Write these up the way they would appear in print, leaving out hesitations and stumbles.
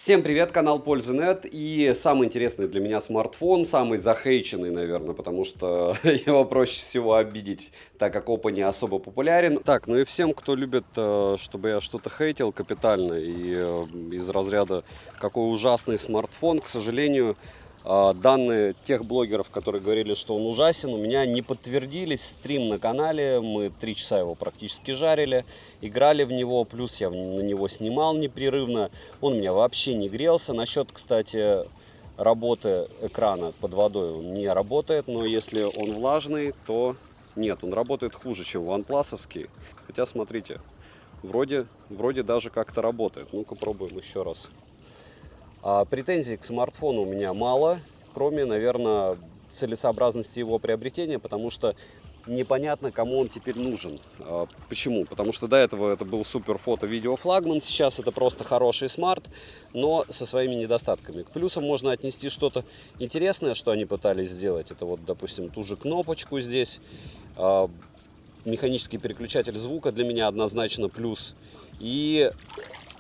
Всем привет, канал Пользы.нет и самый интересный для меня смартфон, самый захейченный, наверное, потому что его проще всего обидеть, так как Oppo не особо популярен. Так, ну и всем, кто любит, чтобы я что-то хейтил капитально и из разряда какой ужасный смартфон, к сожалению, данные тех блогеров, которые говорили, что он ужасен, у меня не подтвердились. Стрим на канале, мы 3 часа его практически жарили, играли в него, плюс я на него снимал непрерывно. Он у меня вообще не грелся. Насчет, кстати, работы экрана под водой он не работает, но если он влажный, то нет, он работает хуже, чем OnePlus-овский. Хотя, смотрите, вроде даже как-то работает. Ну-ка, пробуем еще раз. Претензий к смартфону у меня мало, кроме, наверное, целесообразности его приобретения, потому что непонятно, кому он теперь нужен. Почему? Потому что до этого это был супер фото-видео флагман, сейчас это просто хороший смарт, но со своими недостатками. К плюсам можно отнести что-то интересное, что они пытались сделать. Это вот, допустим, ту же кнопочку здесь. Механический переключатель звука для меня однозначно плюс. И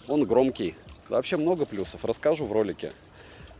он громкий. Вообще много плюсов, расскажу в ролике.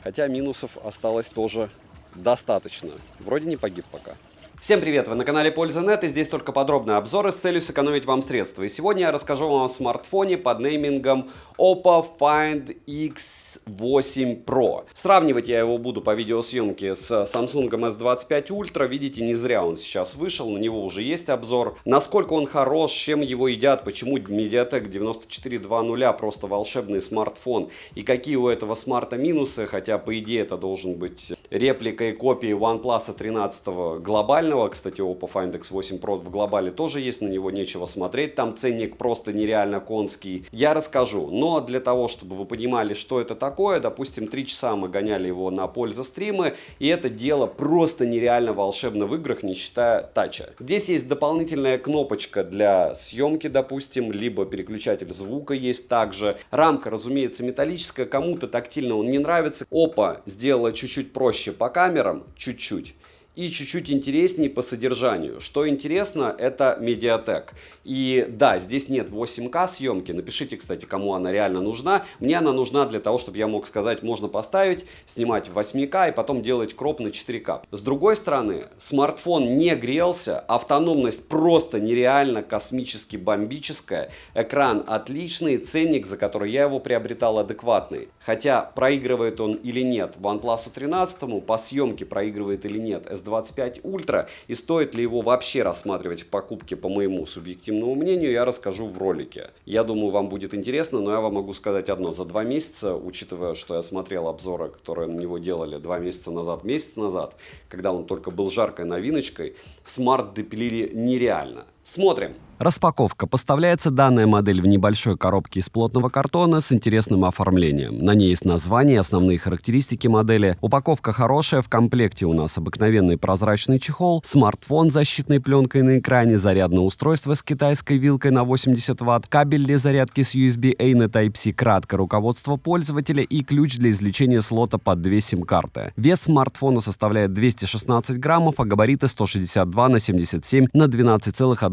Хотя минусов осталось тоже достаточно. Вроде не погиб пока. Всем привет! Вы на канале Польза.нет, и здесь только подробные обзоры с целью сэкономить вам средства. И сегодня я расскажу вам о смартфоне под неймингом Oppo Find X8 Pro. Сравнивать я его буду по видеосъемке с Samsung S25 Ultra. Видите, не зря он сейчас вышел, на него уже есть обзор. Насколько он хорош, чем его едят, почему MediaTek 9420 просто волшебный смартфон. И какие у этого смарта минусы, хотя по идее это должен быть реплика и копия OnePlus 13 глобально. Кстати, Oppo Find X8 Pro в глобале тоже есть, на него нечего смотреть, там ценник просто нереально конский. Я расскажу, но для того, чтобы вы понимали, что это такое, допустим, 3 часа мы гоняли его на пользу стримы, и это дело просто нереально волшебно в играх, не считая тача. Здесь есть дополнительная кнопочка для съемки, допустим, либо переключатель звука есть также. Рамка, разумеется, металлическая, кому-то тактильно он не нравится. Oppo сделала чуть-чуть проще по камерам, чуть-чуть. И чуть-чуть интереснее по содержанию. Что интересно, это MediaTek. И да, здесь нет 8К съемки. Напишите, кстати, кому она реально нужна. Мне она нужна для того, чтобы я мог сказать, можно поставить, снимать в 8К и потом делать кроп на 4К. С другой стороны, смартфон не грелся, автономность просто нереально космически бомбическая. Экран отличный, ценник, за который я его приобретал, адекватный. Хотя проигрывает он или нет OnePlus 13, по съемке проигрывает или нет S25 Ultra, и стоит ли его вообще рассматривать в покупке, по моему субъективному мнению, я расскажу в ролике. Я думаю, вам будет интересно, но я вам могу сказать одно. За 2 месяца, учитывая, что я смотрел обзоры, которые на него делали 2 месяца назад, месяц назад, когда он только был жаркой новиночкой, смарт допилили нереально. Смотрим. Распаковка. Поставляется данная модель в небольшой коробке из плотного картона с интересным оформлением. На ней есть название и основные характеристики модели. Упаковка хорошая, в комплекте у нас обыкновенный прозрачный чехол, смартфон с защитной пленкой на экране, зарядное устройство с китайской вилкой на 80 Вт, кабель для зарядки с USB-A на Type-C, краткое руководство пользователя и ключ для извлечения слота под 2 сим-карты. Вес смартфона составляет 216 граммов, а габариты 162 на 77 на 12,1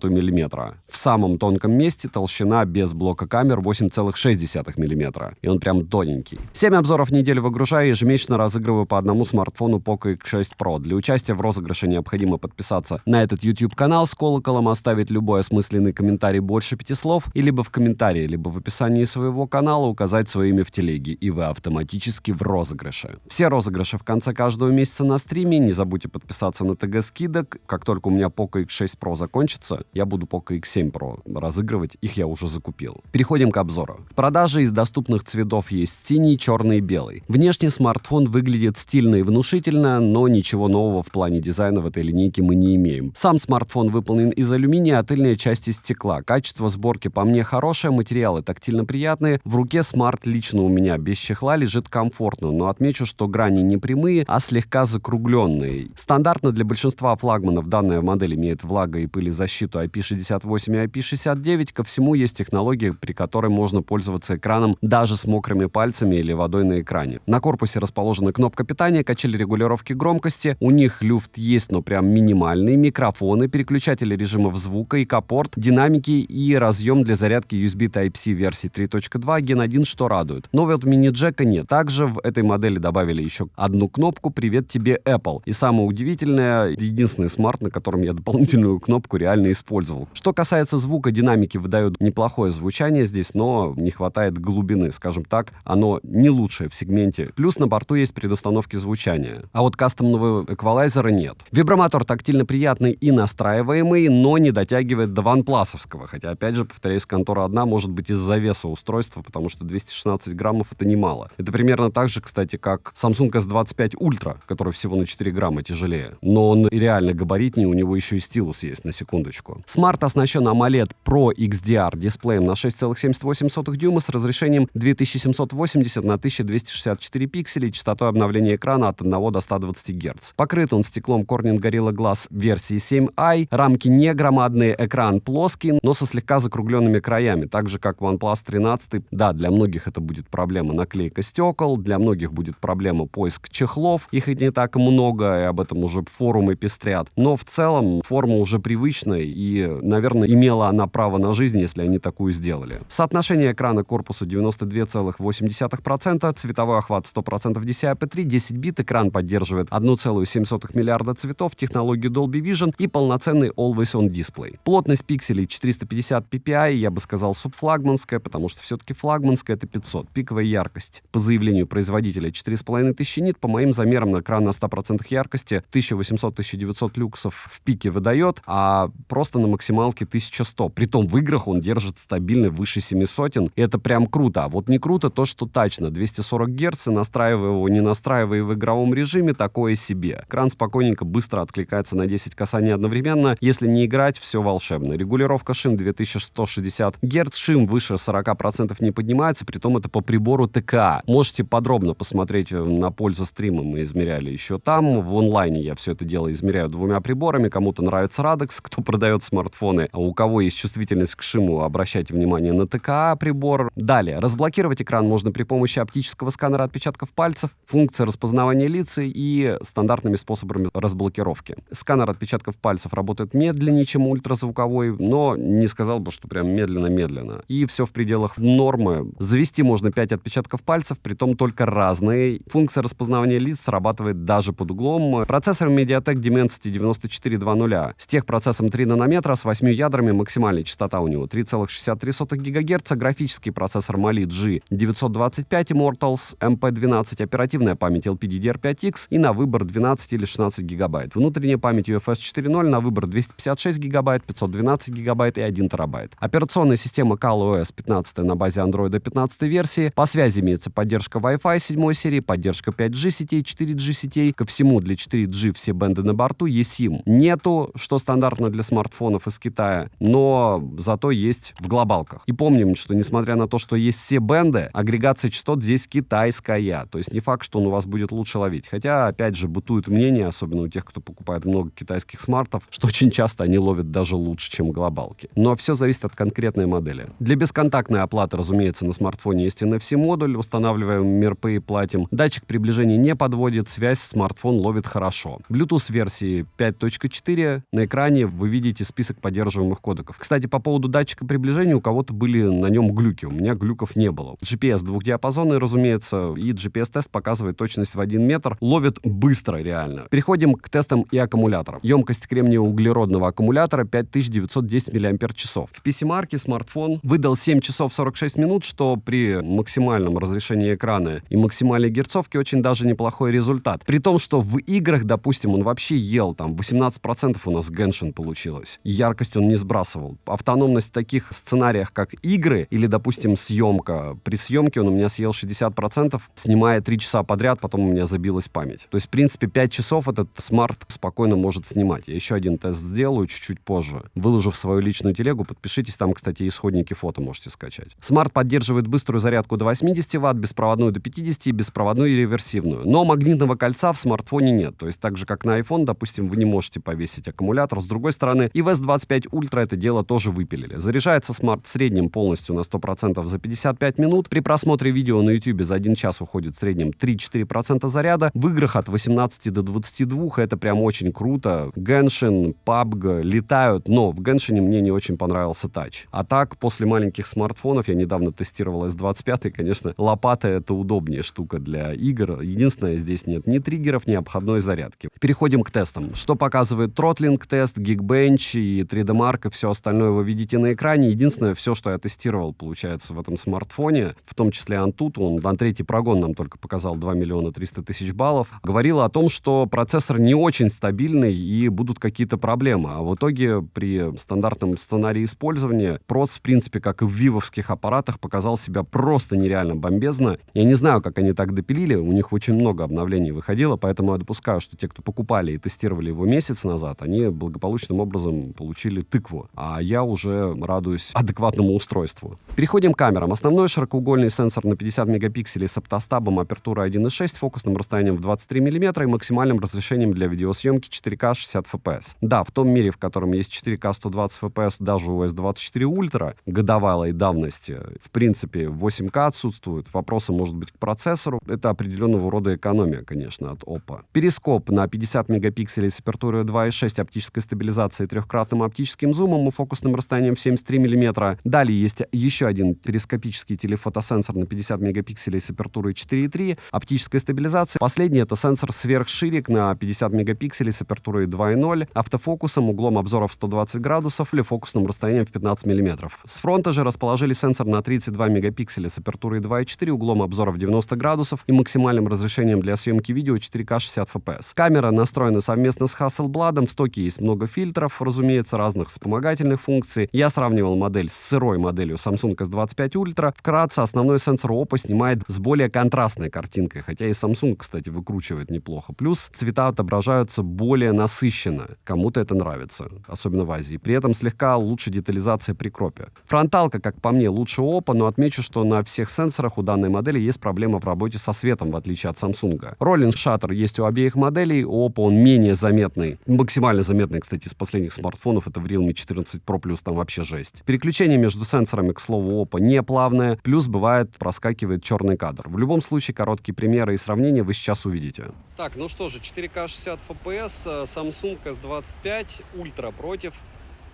мм. В самом тонком месте толщина без блока камер 8,6 мм. И он прям тоненький. 7 обзоров в неделю выгружаю, ежемесячно разыгрываю по одному смартфону Poco X6 Pro. Для участия в розыгрыше необходимо подписаться на этот YouTube канал с колоколом, оставить любой осмысленный комментарий больше 5 слов, и либо в комментарии, либо в описании своего канала указать свое имя в телеге, и вы автоматически в розыгрыше. Все розыгрыши в конце каждого месяца на стриме. Не забудьте подписаться на ТГ скидок. Как только у меня Poco X6 Pro закончится, я буду Poco X7 Pro разыгрывать, их я уже закупил. Переходим к обзору. В продаже из доступных цветов есть синий, черный и белый. Внешне смартфон выглядит стильно и внушительно, но ничего нового в плане дизайна в этой линейке мы не имеем. Сам смартфон выполнен из алюминия, а тыльная часть из стекла. Качество сборки по мне хорошее, материалы тактильно приятные. В руке смарт лично у меня без чехла лежит комфортно, но отмечу, что грани не прямые, а слегка закругленные. Стандартно для большинства флагманов данная модель имеет влага- и пылезащиту защиту IP68 и IP69, ко всему есть технология, при которой можно пользоваться экраном даже с мокрыми пальцами или водой на экране. На корпусе расположена кнопка питания, качели регулировки громкости, у них люфт есть, но прям минимальный, микрофоны, переключатели режимов звука, ИК-порт, динамики и разъем для зарядки USB Type-C версии 3.2 Gen 1, что радует. Но вот мини-джека нет. Также в этой модели добавили еще одну кнопку «Привет тебе, Apple». И самое удивительное, единственный смарт, на котором я дополнительную кнопку реально использовал. Что касается звука, динамики выдают неплохое звучание здесь, но не хватает глубины, скажем так, оно не лучшее в сегменте. Плюс на борту есть предустановки звучания. А вот кастомного эквалайзера нет. Вибромотор тактильно приятный и настраиваемый, но не дотягивает до OnePlus-овского. Хотя, опять же, повторяюсь, контора одна, может быть, из-за веса устройства, потому что 216 граммов — это немало. Это примерно так же, кстати, как Samsung S25 Ultra, который всего на 4 грамма тяжелее. Но он реально габаритнее, у него еще и стилус есть, на секундочку. Смарт оснащен AMOLED Pro XDR дисплеем на 6,78 дюйма с разрешением 2780 на 1264 пикселей, частотой обновления экрана от 1 до 120 Гц. Покрыт он стеклом Corning Gorilla Glass версии 7i, рамки не громадные, экран плоский, но со слегка закругленными краями, так же как OnePlus 13. Да, для многих это будет проблема наклейка стекол, для многих будет проблема поиск чехлов, их и не так много, и об этом уже форумы пестрят. Но в целом форма уже привычная, и, наверное, имела она право на жизнь, если они такую сделали. Соотношение экрана к корпусу 92,8%, цветовой охват 100% DCI-P3, 10 бит, экран поддерживает 1,7 миллиарда цветов, технологию Dolby Vision и полноценный Always On дисплей. Плотность пикселей 450 ppi, я бы сказал субфлагманская, потому что все-таки флагманская — это 500. Пиковая яркость по заявлению производителя 4500 нит, по моим замерам на экран на 100% яркости 1800-1900 люксов в пике выдает, а просто на максималке 1100. Притом в играх он держит стабильно выше 700, и это прям круто. А вот не круто то, что тач на 240 Гц, настраивая его, не настраивая в игровом режиме, такое себе. Экран спокойненько, быстро откликается на 10 касаний одновременно. Если не играть, все волшебно. Регулировка шим 2160 Гц, шим выше 40% не поднимается, притом это по прибору ТКА. Можете подробно посмотреть на пользу стрима, мы измеряли еще там. В онлайне я все это дело измеряю 2 приборами. Кому-то нравится Radex, кто продает смартфоны, а у кого есть чувствительность к шиму, обращайте внимание на ТКА прибор. Далее, разблокировать экран можно при помощи оптического сканера отпечатков пальцев, функции распознавания лиц и стандартными способами разблокировки. Сканер отпечатков пальцев работает медленнее, чем ультразвуковой, но не сказал бы, что прям медленно-медленно. И все в пределах нормы. Завести можно 5 отпечатков пальцев, притом только разные. Функция распознавания лиц срабатывает даже под углом. Процессор MediaTek Dimensity 9420 с техпроцессом 3 нанометра с 8 ядрами, максимальная частота у него 3,63 ГГц, графический процессор Mali G925 Immortals MP12, оперативная память LPDDR5X и на выбор 12 или 16 гигабайт. Внутренняя память UFS 4.0 на выбор 256 гигабайт, 512 гигабайт и 1 терабайт. Операционная система ColorOS 15 на базе Android 15 версии. По связи имеется поддержка Wi-Fi 7 серии, поддержка 5G сетей, 4G сетей. Ко всему для 4G все бенды на борту. eSIM нету, что стандартно для смартфонов из Китая, но зато есть в глобалках. И помним, что несмотря на то, что есть все бенды, агрегация частот здесь китайская. То есть не факт, что он у вас будет лучше ловить. Хотя, опять же, бытует мнение, особенно у тех, кто покупает много китайских смартов, что очень часто они ловят даже лучше, чем глобалки. Но все зависит от конкретной модели. Для бесконтактной оплаты, разумеется, на смартфоне есть NFC-модуль, устанавливаем МИРП и платим. Датчик приближения не подводит, связь смартфон ловит хорошо. Bluetooth-версии 5.4, на экране вы видите список поддерживаемых кодеков. Кстати, по поводу датчика приближения, у кого-то были на нем глюки, у меня глюков не было. GPS двухдиапазонный, разумеется, и GPS-тест показывает точность в 1 метр, ловит быстро реально. Переходим к тестам и аккумуляторам. Емкость кремниево-углеродного аккумулятора 5910 мАч. В PC-марке смартфон выдал 7 часов 46 минут, что при максимальном разрешении экрана и максимальной герцовке очень даже неплохой результат. При том, что в играх, допустим, он вообще ел, там 18% у нас Genshin получилось. Яркость он не сбрасывал. Автономность в таких сценариях, как игры или, допустим, съемка. При съемке он у меня съел 60%, снимая 3 часа подряд, потом у меня забилась память. То есть, в принципе, 5 часов этот смарт спокойно может снимать. Я еще один тест сделаю чуть-чуть позже. Выложу в свою личную телегу, подпишитесь, там, кстати, исходники фото можете скачать. Смарт поддерживает быструю зарядку до 80 Вт, беспроводную до 50 и беспроводную и реверсивную. Но магнитного кольца в смартфоне нет. То есть, так же, как на iPhone, допустим, вы не можете повесить аккумулятор. С другой стороны, стороны. И в S25 Ultra это дело тоже выпилили. Заряжается смарт в среднем полностью на 100% за 55 минут. При просмотре видео на YouTube за 1 час уходит в среднем 3-4% заряда. В играх от 18 до 22 это прям очень круто. Genshin, PUBG летают, но в Genshin мне не очень понравился тач. А так, после маленьких смартфонов, я недавно тестировал S25, конечно, лопата — это удобнее штука для игр. Единственное, здесь нет ни триггеров, ни обходной зарядки. Переходим к тестам. Что показывает тротлинг-тест, Geekbench и 3D Mark и все остальное вы видите на экране. Единственное, все, что я тестировал, получается, в этом смартфоне, в том числе Antutu, он на третий прогон нам только показал 2 миллиона 300 тысяч баллов, говорил о том, что процессор не очень стабильный и будут какие-то проблемы. А в итоге при стандартном сценарии использования проц, в принципе, как и в вивовских аппаратах, показал себя просто нереально бомбезно. Я не знаю, как они так допилили, у них очень много обновлений выходило, поэтому я допускаю, что те, кто покупали и тестировали его месяц назад, они благополучным образом получили тыкву, а я уже радуюсь адекватному устройству. Переходим к камерам. Основной широкоугольный сенсор на 50 мегапикселей с оптостабом, апертурой 1.6, фокусным расстоянием в 23 мм и максимальным разрешением для видеосъемки 4К 60 FPS. Да, в том мире, в котором есть 4К 120 FPS даже у S24 Ultra годовалой давности, в принципе, 8К отсутствует. Вопросы, может быть, к процессору. Это определенного рода экономия, конечно, от Oppo. Перископ на 50 мегапикселей с апертурой 2.6, оптической стабилизацией, трехкратным оптическим зумом и фокусным расстоянием в 73 мм. Далее есть еще один перископический телефотосенсор на 50 мегапикселей с апертурой 4.3, оптической стабилизацией. Последний — это сенсор сверхширик на 50 мегапикселей с апертурой 2.0, автофокусом, углом обзора в 120 градусов или фокусным расстоянием в 15 мм. С фронта же расположили сенсор на 32 мегапикселя с апертурой 2.4, углом обзора в 90 градусов и максимальным разрешением для съемки видео 4К 60 FPS. Камера настроена совместно с Hasselblad. В стоке есть много фильтров, разумеется, разных вспомогательных функций. Я сравнивал модель с сырой моделью Samsung S25 Ultra. Вкратце, основной сенсор Oppo снимает с более контрастной картинкой, хотя и Samsung, кстати, выкручивает неплохо. Плюс цвета отображаются более насыщенно. Кому-то это нравится, особенно в Азии. При этом слегка лучше детализация при кропе. Фронталка, как по мне, лучше Oppo, но отмечу, что на всех сенсорах у данной модели есть проблема в работе со светом, в отличие от Samsung. Роллинг шаттер есть у обеих моделей. У Oppo он менее заметный. Максимально заметный, кстати, из последних смартфонов это в Realme 14 Pro Plus, там вообще жесть. Переключение между сенсорами, к слову, Oppo не плавное, плюс бывает проскакивает черный кадр. В любом случае, короткие примеры и сравнения вы сейчас увидите. Так, ну что же, 4К 60 FPS, Samsung S25 Ultra против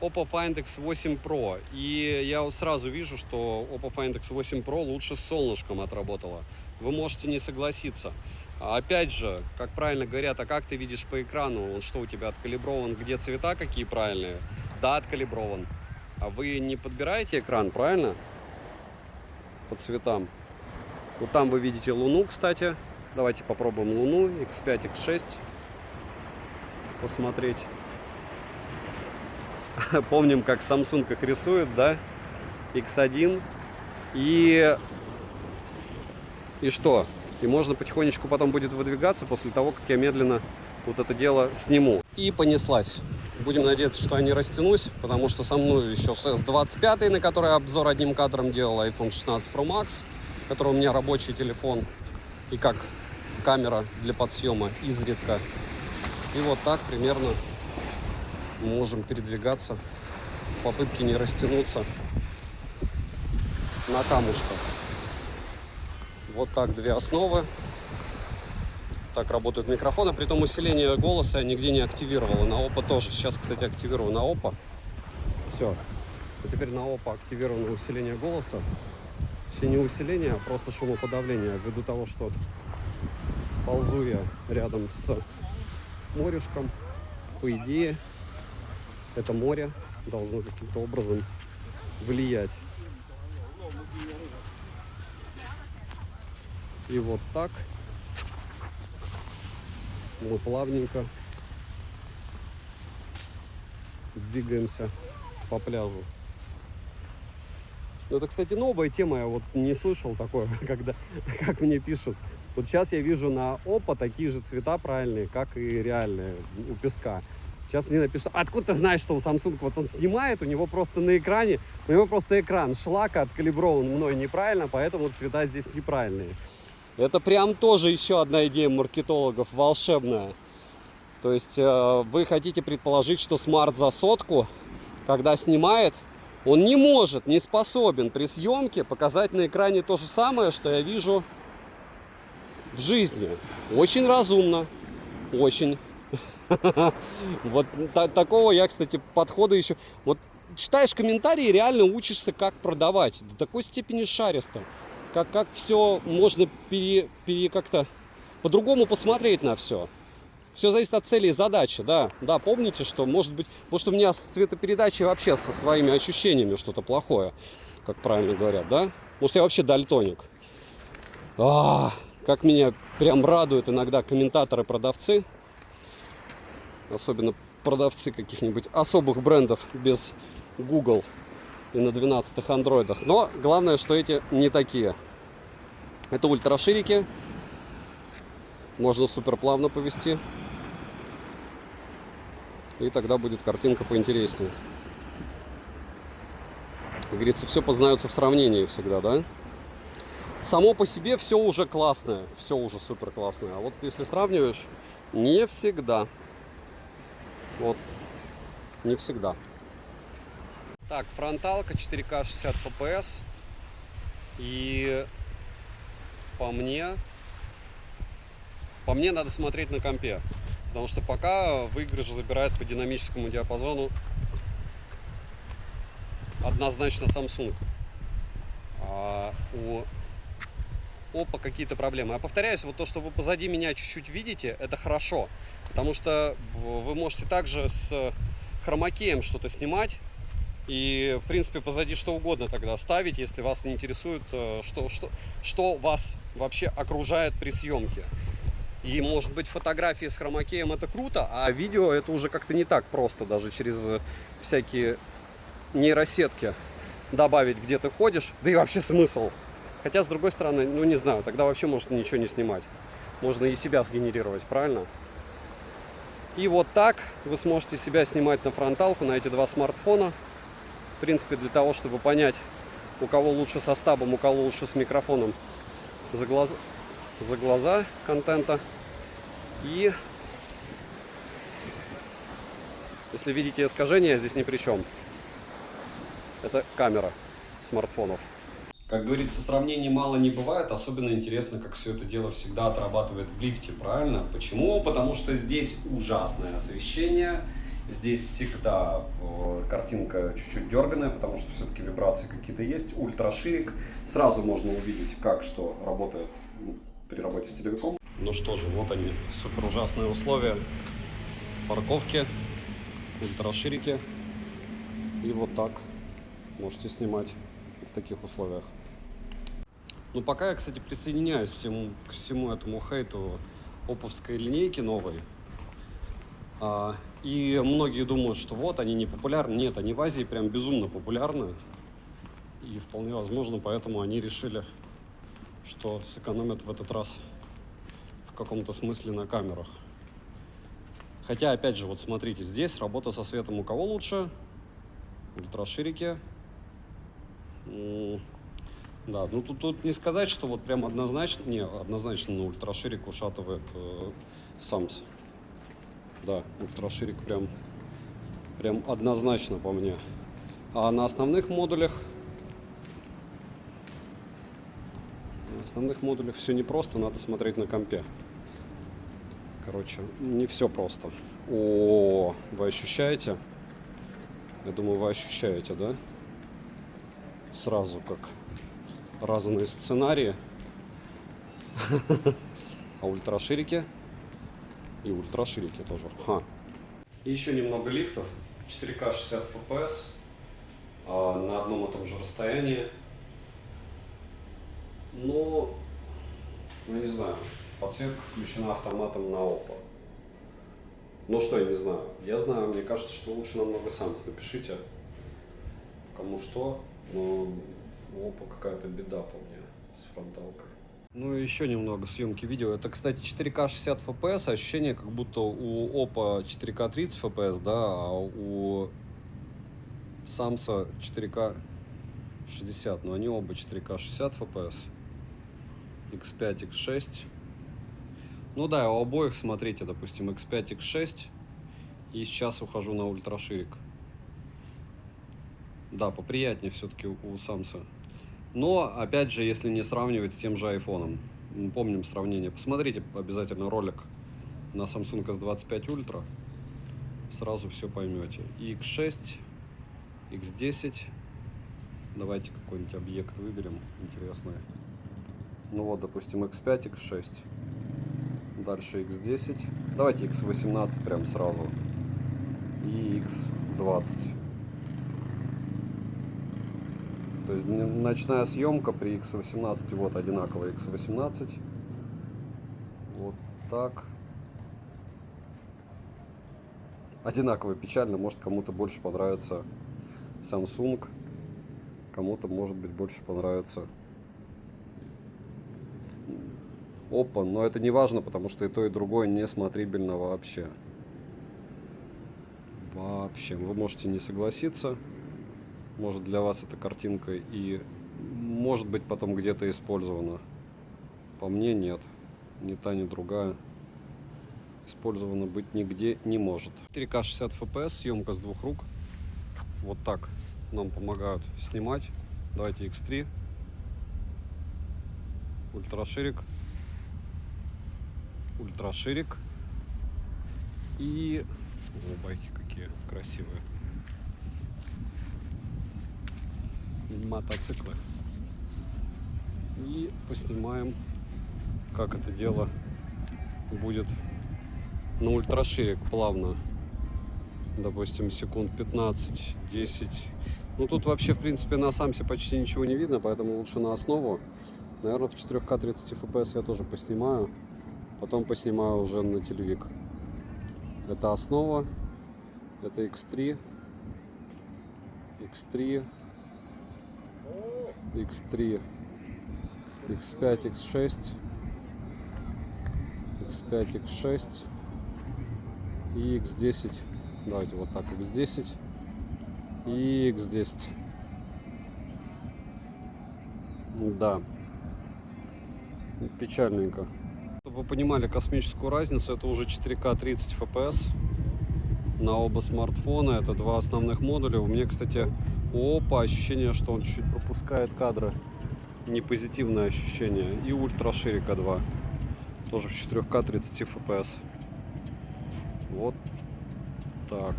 Oppo Find X8 Pro. И я сразу вижу, что Oppo Find X8 Pro лучше с солнышком отработала. Вы можете не согласиться. Опять же, как правильно говорят, а как ты видишь по экрану? Он что, у тебя откалиброван? Где цвета какие правильные? Да, откалиброван. А вы не подбираете экран, правильно? По цветам. Вот там вы видите Луну, кстати. Давайте попробуем Луну, X5, X6 посмотреть. Помним, как Samsung их рисует, да? X1. И что? И можно потихонечку потом будет выдвигаться после того, как я медленно вот это дело сниму. И понеслась. Будем надеяться, что я не растянусь, потому что со мной еще с S25, на который я обзор одним кадром делал, iPhone 16 Pro Max, который у меня рабочий телефон, и как камера для подсъема изредка. И вот так примерно мы можем передвигаться в попытке не растянуться на камушках. Вот так две основы. Так работают микрофоны. Притом усиление голоса я нигде не активировал. На Oppo тоже. Сейчас, кстати, активирую на Oppo. Все. А теперь на Oppo активировано усиление голоса. Вообще не усиление, а просто шумоподавление. Ввиду того, что ползу я рядом с морюшком. По идее, это море должно каким-то образом влиять. И вот так мы плавненько двигаемся по пляжу. Это, кстати, новая тема, я вот не слышал такое, когда, как мне пишут. Вот сейчас я вижу на Oppo такие же цвета правильные, как и реальные у песка. Сейчас мне напишут, откуда ты знаешь, что у Samsung, вот он снимает, у него просто на экране, у него просто экран шлака откалиброван мной неправильно, поэтому цвета здесь неправильные. Это прям тоже еще одна идея маркетологов, волшебная. То есть вы хотите предположить, что смарт за сотку, когда снимает, он не может, не способен при съемке показать на экране то же самое, что я вижу в жизни. Очень разумно. Очень. Вот такого я, кстати, подхода еще... Вот читаешь комментарии, реально учишься, как продавать. До такой степени шаристо. Как все можно как-то по-другому посмотреть на все. Все зависит от цели и задачи, да. Да, помните, что может быть у меня с цветопередачей вообще со своими ощущениями что-то плохое, как правильно говорят, да? Может, я вообще дальтоник. Как меня прям радуют иногда комментаторы-продавцы. Особенно продавцы каких-нибудь особых брендов без Google и на 12-х андроидах. Но главное, что эти не такие. Это ультраширики. Можно супер плавно повести. И тогда будет картинка поинтереснее. Как говорится, все познается в сравнении всегда, да? Само по себе все уже классное. Все уже супер классное. А вот если сравниваешь, не всегда. Вот. Не всегда. Так, фронталка 4К 60 FPS. И по мне надо смотреть на компе. Потому что пока выигрыш забирает по динамическому диапазону однозначно Samsung. А у Oppo какие-то проблемы. Я повторяюсь, вот то, что вы позади меня чуть-чуть видите, это хорошо. Потому что вы можете также с хромакеем что-то снимать. И, в принципе, позади что угодно тогда ставить, если вас не интересует, что вас вообще окружает при съемке. И, может быть, фотографии с хромакеем это круто, а видео это уже как-то не так просто, даже через всякие нейросетки добавить, где ты ходишь. Да и вообще смысл. Хотя, с другой стороны, ну не знаю, тогда вообще можно ничего не снимать. Можно и себя сгенерировать, правильно? И вот так вы сможете себя снимать на фронталку, на эти два смартфона. В принципе, для того, чтобы понять, у кого лучше со стабом, у кого лучше с микрофоном за глаза контента. И если видите искажения, здесь ни при чем. Это камера смартфонов. Как говорится, сравнений мало не бывает. Особенно интересно, как все это дело всегда отрабатывает в лифте, правильно? Почему? Потому что здесь ужасное освещение. Здесь всегда картинка чуть-чуть дерганая, потому что все-таки вибрации какие-то есть. Ультраширик. Сразу можно увидеть, как что работает при работе с телевиком. Ну что же, вот они, супер ужасные условия парковки, ультраширики. И вот так можете снимать в таких условиях. Ну пока я, кстати, присоединяюсь к всему этому хейту оповской линейки новой. И многие думают, что вот они не популярны. Нет, они в Азии прям безумно популярны. И вполне возможно, поэтому они решили, что сэкономят в этот раз в каком-то смысле на камерах. Хотя, опять же, вот смотрите, здесь работа со светом у кого лучше? Ультраширики. Да, ну тут не сказать, что вот прям однозначно, не, однозначно на ультраширик ушатывает Samsung. Да, ультраширик прям однозначно по мне. А на основных модулях все непросто, надо смотреть на компе. Короче, не все просто. О, вы ощущаете? Я думаю, вы ощущаете, да? Сразу как разные сценарии. А ультраширики? И ультраширики тоже. И еще немного лифтов. 4К 60 FPS на одном и том же расстоянии. Но, ну не знаю, подсветка включена автоматом на Oppo. Ну что, я не знаю. Я знаю, мне кажется, что лучше намного Samsung. Напишите, кому что, но у Oppo какая-то беда по мне с фронталкой. Ну и еще немного съемки видео. Это, кстати, 4К 60 FPS. Ощущение, как будто у Oppo 4К 30 FPS, да, а у Samsung 4К 60. Но они оба 4К 60 FPS. X5, X6. Ну да, у обоих, смотрите, допустим, X5, X6. И сейчас ухожу на ультраширик. Да, поприятнее все-таки у Самса. Но, опять же, если не сравнивать с тем же айфоном. Мы помним сравнение. Посмотрите обязательно ролик на Samsung S25 Ultra. Сразу все поймете. И X6, X10. Давайте какой-нибудь объект выберем интересный. Ну вот, допустим, X5, X6. Дальше X10. Давайте X18 прям сразу. И X20. То есть ночная съемка при X18 вот одинаковая. X18. Вот так. Одинаково печально. Может, кому-то больше понравится Samsung. Кому-то, может быть, больше понравится Oppo. Но это не важно, потому что и то, и другое не смотрибельно вообще. Вообще. Вы можете не согласиться. Может, для вас эта картинка и может быть потом где-то использована. По мне нет. Ни та, ни другая использована быть нигде не может. 4К 60 FPS, съемка с двух рук. Вот так нам помогают снимать. Давайте X3. Ультраширик. Ультраширик. И... О, байки какие красивые. Мотоциклы. И поснимаем, как это дело будет на ультраширик плавно. Допустим, секунд 15-10. Ну тут вообще, в принципе, на Самсе почти ничего не видно, поэтому лучше на основу. Наверное, в 4К 30 FPS я тоже поснимаю. Потом поснимаю уже на телевик. Это основа. Это X3. X3. X3, X5, X6, X5, X6 и X10. Давайте вот так, X10 и X10. Да, печальненько. Чтобы вы понимали космическую разницу, это уже 4К 30 FPS на оба смартфона. Это два основных модуля. У меня, кстати, опа, ощущение, что он чуть-чуть пропускает кадры. Непозитивное ощущение. И ультраширика 2. Тоже в 4К 30 FPS. Вот так.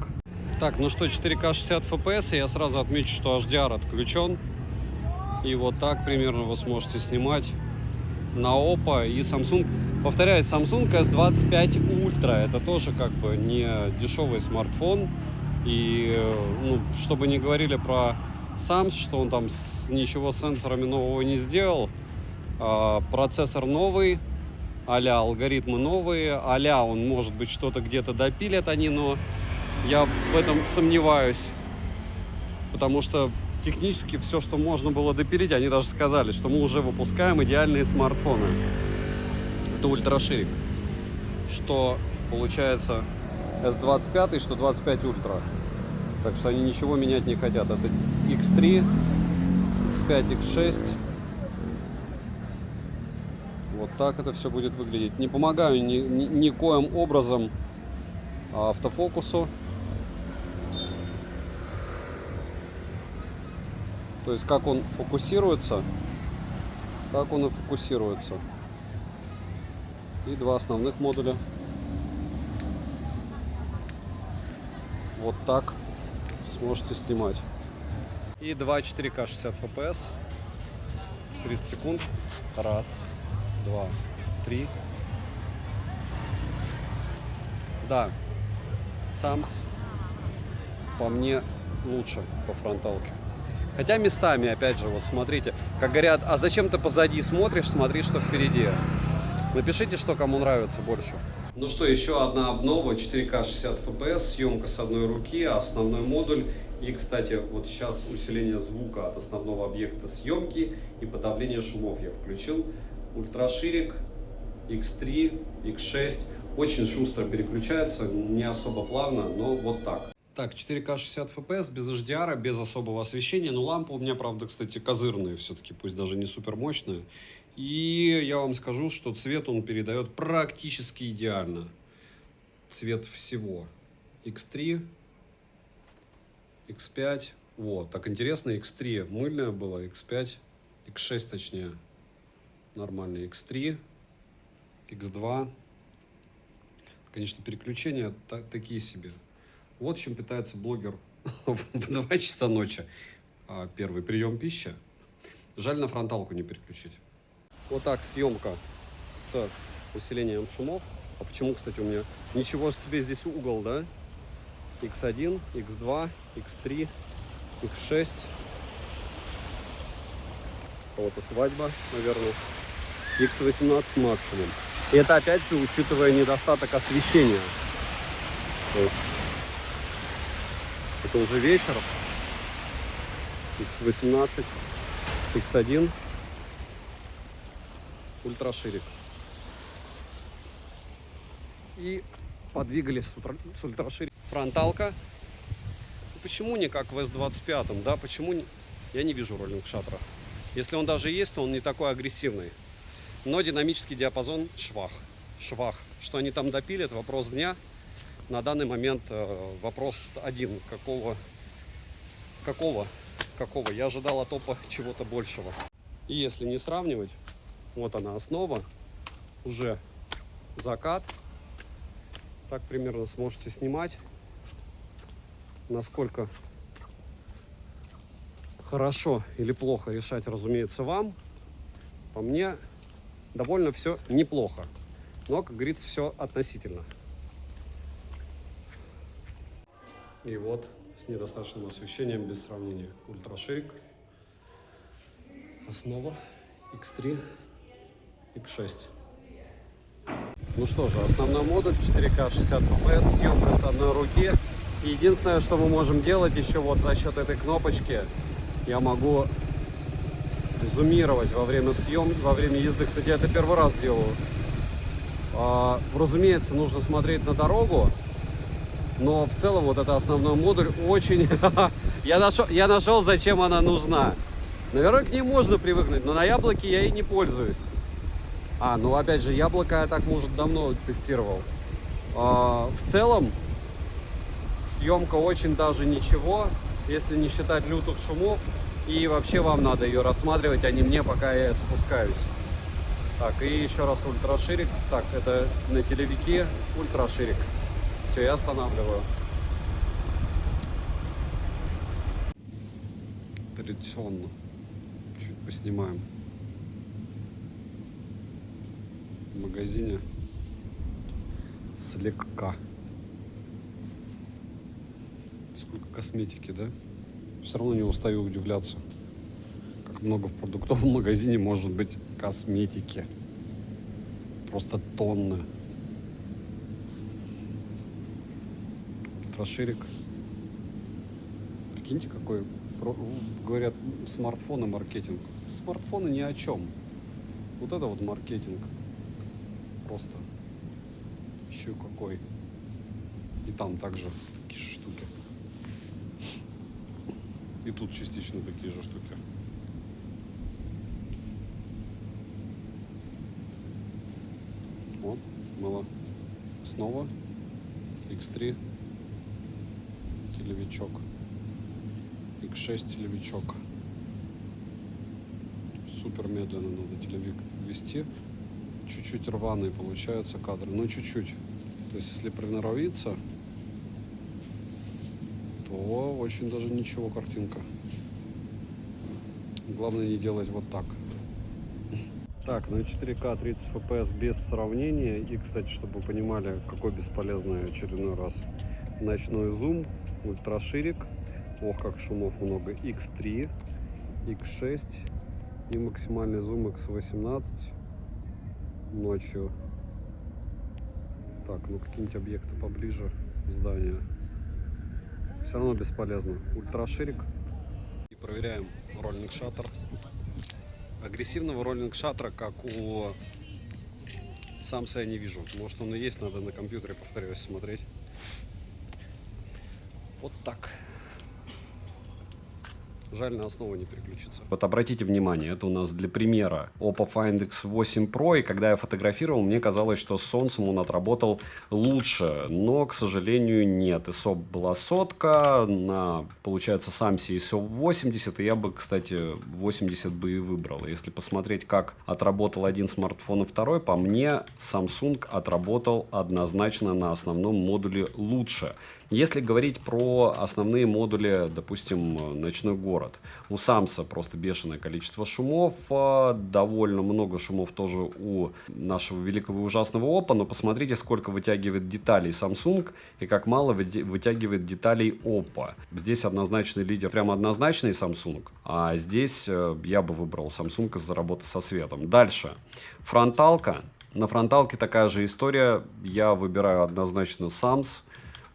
Так, ну что, 4К 60 FPS. Я сразу отмечу, что HDR отключен. И вот так примерно вы сможете снимать на Oppo и Samsung. Повторяюсь, Samsung S25 Ultra. Это тоже как бы не дешевый смартфон. И, ну, чтобы не говорили про Samsung, что он там ничего с сенсорами нового не сделал. Процессор новый, а-ля алгоритмы новые, а-ля он, может быть, что-то где-то допилят они, но я в этом сомневаюсь. Потому что технически все, что можно было допилить, они даже сказали, что мы уже выпускаем идеальные смартфоны. Это ультраширик. Что получается S25, что 25 Ultra. Так что они ничего менять не хотят. Это X3, X5, X6. Вот так это все будет выглядеть. Не помогаю никоим образом автофокусу. То есть как он фокусируется, так он и фокусируется. И два основных модуля. Вот так сможете снимать. И 2 4К 60 FPS. 30 секунд. Раз, два, три. Да, Samsung по мне лучше по фронталке. Хотя местами, опять же, вот смотрите, как говорят, а зачем ты позади смотришь, смотри, что впереди. Напишите, что кому нравится больше. Ну что, еще одна обнова, 4К 60 FPS, съемка с одной руки, основной модуль. И, кстати, вот сейчас усиление звука от основного объекта съемки и подавление шумов я включил. Ультраширик, X3, X6. Очень шустро переключается, не особо плавно, но вот так. Так, 4К 60 FPS, без HDR, без особого освещения. Но лампа у меня, правда, кстати, козырная все-таки, пусть даже не супер мощная. И я вам скажу, что цвет он передает практически идеально. Цвет всего. X3, X5. Вот, так интересно, X3 мыльное было, X5, X6 точнее. Нормально, X3, X2. Конечно, переключения такие себе. Вот чем питается блогер в 2 часа ночи. Первый прием пищи. Жаль, на фронталку не переключить. Вот так съемка с усилением шумов. А почему, кстати, у меня ничего себе здесь угол, да? X1, X2, X3, X6. У кого-то свадьба, наверное. X18 максимум. И это опять же учитывая недостаток освещения. То есть это уже вечер. X18, X1, ультраширик. И подвигались с ультраширик. Фронталка. Почему не как в S25, да? Почему я не вижу роллинг шаттера? Если он даже есть, то он не такой агрессивный. Но динамический диапазон швах. Швах. Что они там допилят, вопрос дня. На данный момент вопрос один. Какого? Я ожидал от топа чего-то большего. И если не сравнивать, вот она основа, уже закат. Так примерно сможете снимать, насколько хорошо или плохо решать, разумеется, вам. По мне, довольно все неплохо. Но, как говорится, все относительно. И вот с недостаточным освещением, без сравнения, ультраширик, основа, X3, X6. Ну что же, основной модуль 4К 60 FPS, съемка с одной руки. Единственное, что мы можем делать еще вот за счет этой кнопочки, я могу зумировать во время съемки, во время езды. Кстати, я это первый раз делаю. Разумеется, нужно смотреть на дорогу, но в целом вот это основной модуль очень... Я нашел, зачем она нужна. Наверное, к ней можно привыкнуть, но на яблоке я ей не пользуюсь. Ну опять же, яблоко я так, может, давно тестировал. В целом, съемка очень даже ничего, если не считать лютых шумов. И вообще вам надо ее рассматривать, а не мне, пока я спускаюсь. Так, и еще раз ультраширик. Так, это на телевике ультраширик. Все, я останавливаю. Традиционно. Чуть поснимаем. В магазине слегка. Сколько косметики, да? Все равно не устаю удивляться, как много в продуктовом магазине может быть косметики. Просто тонны. Ультраширик. Прикиньте, какой, говорят, смартфоны маркетинг. Смартфоны ни о чем. Вот это вот маркетинг. Просто еще какой. И там также такие же штуки. И тут частично такие же штуки. Вот, было. Снова X3 телевичок. X6 телевичок. Супер медленно надо телевик вести. Чуть-чуть рваные получаются кадры, но чуть-чуть. То есть, если приноровиться, то очень даже ничего картинка. Главное не делать вот так. Так, ну и 4К 30 FPS без сравнения. И, кстати, чтобы вы понимали, какой бесполезный очередной раз ночной зум, ультраширик. Ох, как шумов много. X3, X6 и максимальный зум X18 ночью. Так, ну какие-нибудь объекты поближе, здания. Все равно бесполезно. Ультраширик. И проверяем роллинг шаттер. Агрессивного роллинг шаттера, как у Samsung, я не вижу. Может, он и есть, надо на компьютере, повторюсь, смотреть. Вот так. Жаль, на основу не переключиться. Вот обратите внимание, это у нас для примера Oppo Find X8 Pro, и когда я фотографировал, мне казалось, что с солнцем он отработал лучше, но, к сожалению, нет. ISO была 100, на, получается, Samsung ISO 80, и я бы, кстати, 80 бы и выбрал. Если посмотреть, как отработал один смартфон и второй, по мне, Samsung отработал однозначно на основном модуле лучше. Если говорить про основные модули, допустим, ночной город, у Самса просто бешеное количество шумов, довольно много шумов тоже у нашего великого и ужасного Oppo, но посмотрите, сколько вытягивает деталей Samsung и как мало вытягивает деталей Oppo. Здесь однозначный лидер, прямо однозначный Samsung, а здесь я бы выбрал Samsung из-за работы со светом. Дальше, фронталка. На фронталке такая же история, я выбираю однозначно Sams,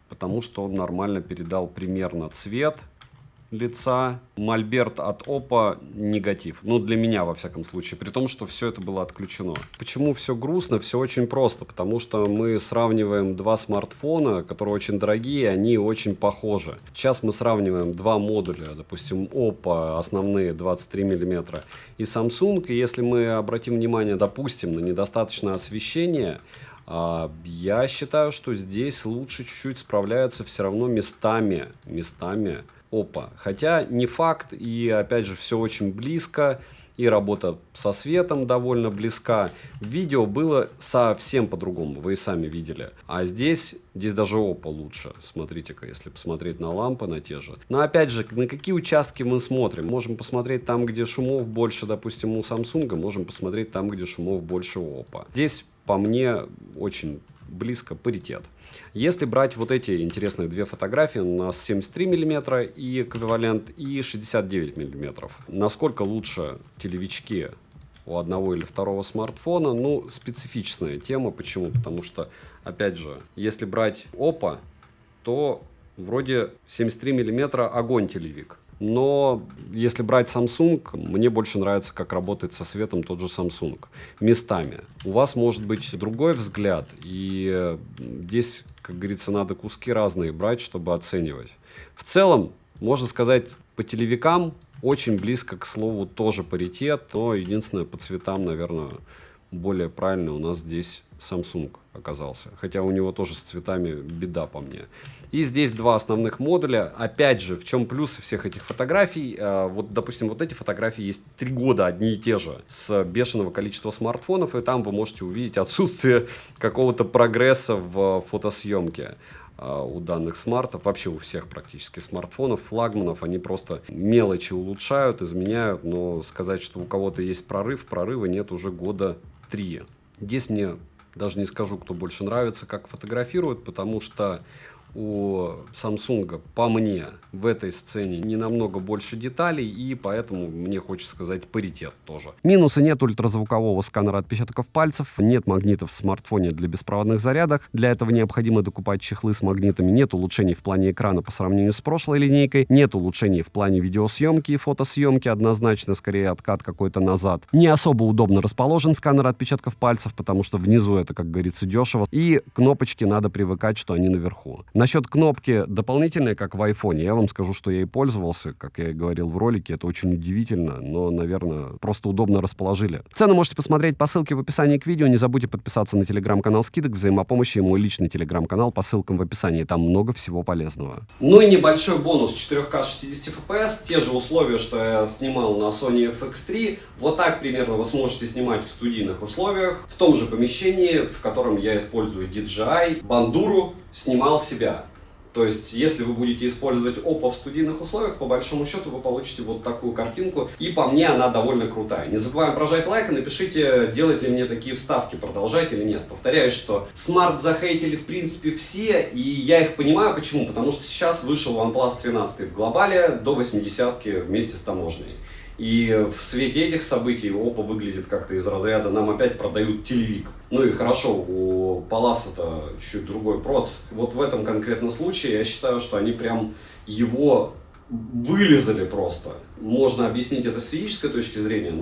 потому что он нормально передал примерно цвет лица. Мольберт от Oppo негатив. Ну, для меня, во всяком случае. При том, что все это было отключено. Почему все грустно? Все очень просто. Потому что мы сравниваем два смартфона, которые очень дорогие, они очень похожи. Сейчас мы сравниваем два модуля. Допустим, Oppo основные 23 мм и Samsung. И если мы обратим внимание, допустим, на недостаточное освещение, я считаю, что здесь лучше чуть-чуть справляется все равно местами Oppo. Хотя не факт, и опять же все очень близко, и работа со светом довольно близка. Видео было совсем по-другому, вы и сами видели. А здесь даже Oppo лучше. Смотрите-ка, если посмотреть на лампы, на те же. Но опять же, на какие участки мы смотрим? Можем посмотреть там, где шумов больше, допустим, у Samsung, можем посмотреть там, где шумов больше у Oppo. Здесь по мне очень близко паритет. Если брать вот эти интересные две фотографии, у нас 73 мм и эквивалент, и 69 мм. Насколько лучше телевички у одного или второго смартфона? Ну, специфичная тема. Почему? Потому что, опять же, если брать Oppo, то вроде 73 мм огонь телевик. Но если брать Samsung, мне больше нравится, как работает со светом тот же Samsung. Местами. У вас может быть другой взгляд, и здесь, как говорится, надо куски разные брать, чтобы оценивать. В целом, можно сказать, по телевикам очень близко, к слову, тоже паритет, но единственное, по цветам, наверное, более правильно у нас здесь Samsung оказался. Хотя у него тоже с цветами беда по мне. И здесь два основных модуля. Опять же, в чем плюсы всех этих фотографий? Вот, допустим, вот эти фотографии есть 3 года одни и те же, с бешеного количества смартфонов, и там вы можете увидеть отсутствие какого-то прогресса в фотосъемке у данных смартов, вообще у всех практически смартфонов, флагманов, они просто мелочи улучшают, изменяют, но сказать, что у кого-то есть прорыва нет уже года 3. Здесь мне даже не скажу, кто больше нравится, как фотографируют, потому что у Samsung, по мне, в этой сцене не намного больше деталей, и поэтому мне хочется сказать паритет тоже. Минусы: нет ультразвукового сканера отпечатков пальцев, нет магнитов в смартфоне для беспроводных зарядок, для этого необходимо докупать чехлы с магнитами, нет улучшений в плане экрана по сравнению с прошлой линейкой, нет улучшений в плане видеосъемки и фотосъемки, однозначно скорее откат какой-то назад. Не особо удобно расположен сканер отпечатков пальцев, потому что внизу это, как говорится, дешево, и кнопочки надо привыкать, что они наверху. Насчет кнопки дополнительные, как в айфоне, я вам скажу, что я и пользовался, как я и говорил в ролике, это очень удивительно, но, наверное, просто удобно расположили. Цены можете посмотреть по ссылке в описании к видео, не забудьте подписаться на телеграм-канал скидок, взаимопомощи и мой личный телеграм-канал по ссылкам в описании, там много всего полезного. Ну и небольшой бонус: 4К 60 FPS, те же условия, что я снимал на Sony FX3, вот так примерно вы сможете снимать в студийных условиях, в том же помещении, в котором я использую DJI, бандуру, снимал себя. То есть, если вы будете использовать Oppo в студийных условиях, по большому счету вы получите вот такую картинку. И по мне она довольно крутая. Не забываем прожать лайк и напишите, делать ли мне такие вставки, продолжать или нет. Повторяю, что смарт захейтили в принципе все, и я их понимаю. Почему? Потому что сейчас вышел OnePlus 13 в глобале до 80-ки вместе с таможней. И в свете этих событий Oppo выглядит как-то из разряда «нам опять продают телевик». Ну и хорошо, у Palace-то чуть другой проц. Вот в этом конкретном случае я считаю, что они прям его вылезали просто. можно объяснить это с физической точки зрения,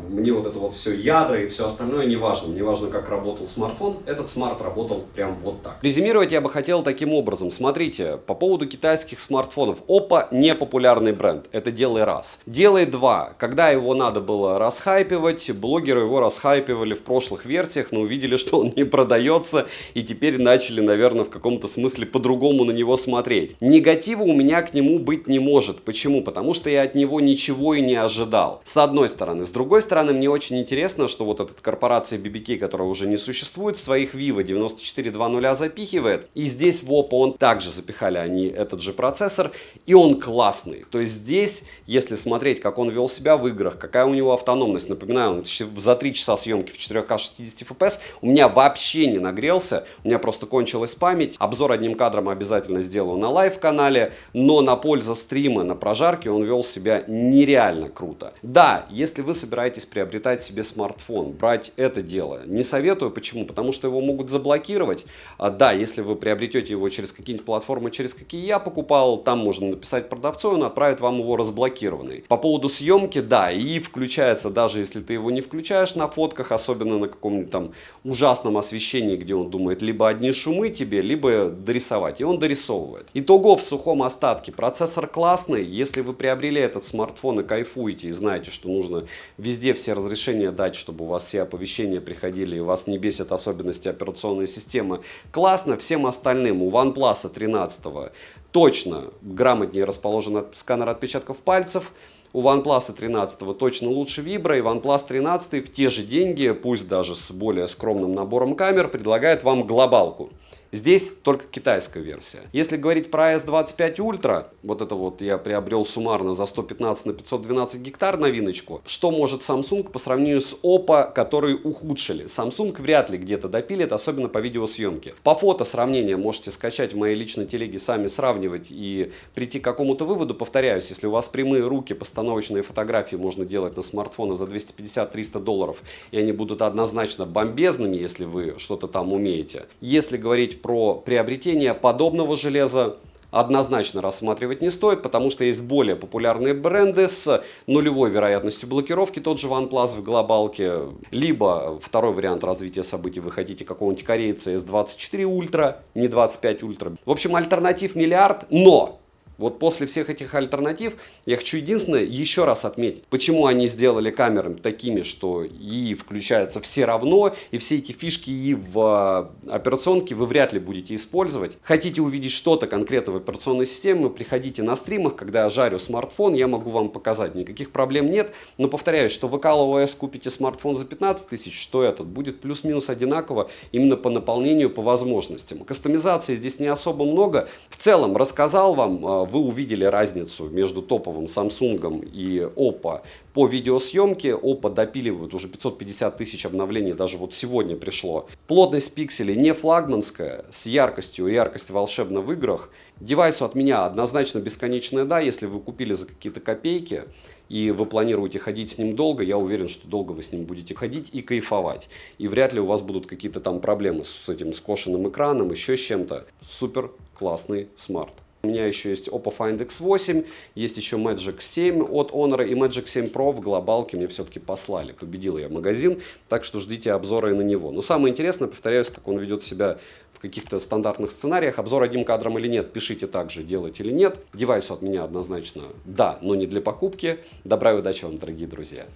мне вот это вот все ядра и все остальное не важно. Мне важно, как работал смартфон. Этот смарт работал прям вот так. Резюмировать я бы хотел таким образом. Смотрите, по поводу китайских смартфонов. Oppo не популярный бренд. Это делай раз. Делай два. Когда его надо было расхайпивать, блогеры его расхайпивали в прошлых версиях, но увидели, что он не продается, и теперь начали, наверное, в каком-то смысле по-другому на него смотреть. Негатива у меня к нему быть не может. Почему? Потому что я от него ничего и не ожидал. С одной стороны. С другой стороны, мне очень интересно, что вот эта корпорация BBK, которая уже не существует, своих Vivo 9420 запихивает. И здесь в Oppo он также запихали они этот же процессор. И он классный. То есть здесь, если смотреть, как он вел себя в играх, какая у него автономность, напоминаю, он за 3 часа съемки в 4К 60 FPS у меня вообще не нагрелся. У меня просто кончилась память. Обзор одним кадром обязательно сделаю на лайв-канале. Но на пользу стрима, на прожарке он вел себя нереально круто. Да, если вы собираетесь приобретать себе смартфон, брать это дело, не советую. Почему? Потому что его могут заблокировать. Да, если вы приобретете его через какие-нибудь платформы, через какие я покупал, там можно написать продавцу, он отправит вам его разблокированный. По поводу съемки, да, и включается, даже если ты его не включаешь на фотках, особенно на каком-нибудь там ужасном освещении, где он думает либо одни шумы тебе, либо дорисовать. И он дорисовывает. Итого в сухом остатке. Процессор классный. Если вы приобрели этот смартфон и кайфуете, и знаете, что нужно везде все разрешения дать, чтобы у вас все оповещения приходили, и вас не бесят особенности операционной системы, классно. Всем остальным у OnePlus 13 точно грамотнее расположен сканер отпечатков пальцев. У OnePlus 13 точно лучше Vibro, и OnePlus 13 в те же деньги, пусть даже с более скромным набором камер, предлагает вам глобалку. Здесь только китайская версия. Если говорить про S25 Ultra, вот это вот я приобрел суммарно за 115 на 512 гектар новиночку. Что может Samsung по сравнению с Oppo, которые ухудшили? Samsung вряд ли где-то допилит, особенно по видеосъемке. По фото сравнения можете скачать в моей личной телеге, сами сравнивать и прийти к какому-то выводу. Повторяюсь, если у вас прямые руки, постановочные фотографии можно делать на смартфоны за 250-300 долларов, и они будут однозначно бомбезными, если вы что-то там умеете. Если говорить про приобретение подобного железа, однозначно рассматривать не стоит, потому что есть более популярные бренды с нулевой вероятностью блокировки, тот же OnePlus в глобалке, либо второй вариант развития событий, вы хотите какого-нибудь корейца S24 Ultra, не 25 Ultra. В общем, альтернатив миллиард, но вот после всех этих альтернатив я хочу единственное еще раз отметить, почему они сделали камеры такими, что ИИ включается все равно, и все эти фишки ИИ в операционке вы вряд ли будете использовать. Хотите увидеть что-то конкретно в операционной системе, приходите на стримах, когда я жарю смартфон, я могу вам показать, никаких проблем нет. Но повторяюсь, что вы ColorOS купите смартфон за 15 тысяч, что этот будет плюс-минус одинаково именно по наполнению, по возможностям. Кастомизации здесь не особо много. В целом рассказал вам, вы увидели разницу между топовым Samsung и Oppo по видеосъемке. Oppo допиливают уже 550 тысяч обновлений, даже вот сегодня пришло. Плотность пикселей не флагманская, с яркостью, яркость волшебна в играх. Девайсу от меня однозначно бесконечная да, если вы купили за какие-то копейки и вы планируете ходить с ним долго, я уверен, что долго вы с ним будете ходить и кайфовать. И вряд ли у вас будут какие-то там проблемы с этим скошенным экраном, еще с чем-то. Супер классный смарт. У меня еще есть Oppo Find X8, есть еще Magic 7 от Honor и Magic 7 Pro в глобалке мне все-таки послали. Победил я магазин, так что ждите обзора и на него. Но самое интересное, повторяюсь, как он ведет себя в каких-то стандартных сценариях. Обзор одним кадром или нет, пишите также, делать или нет. Девайсу от меня однозначно да, но не для покупки. Добра и удачи вам, дорогие друзья.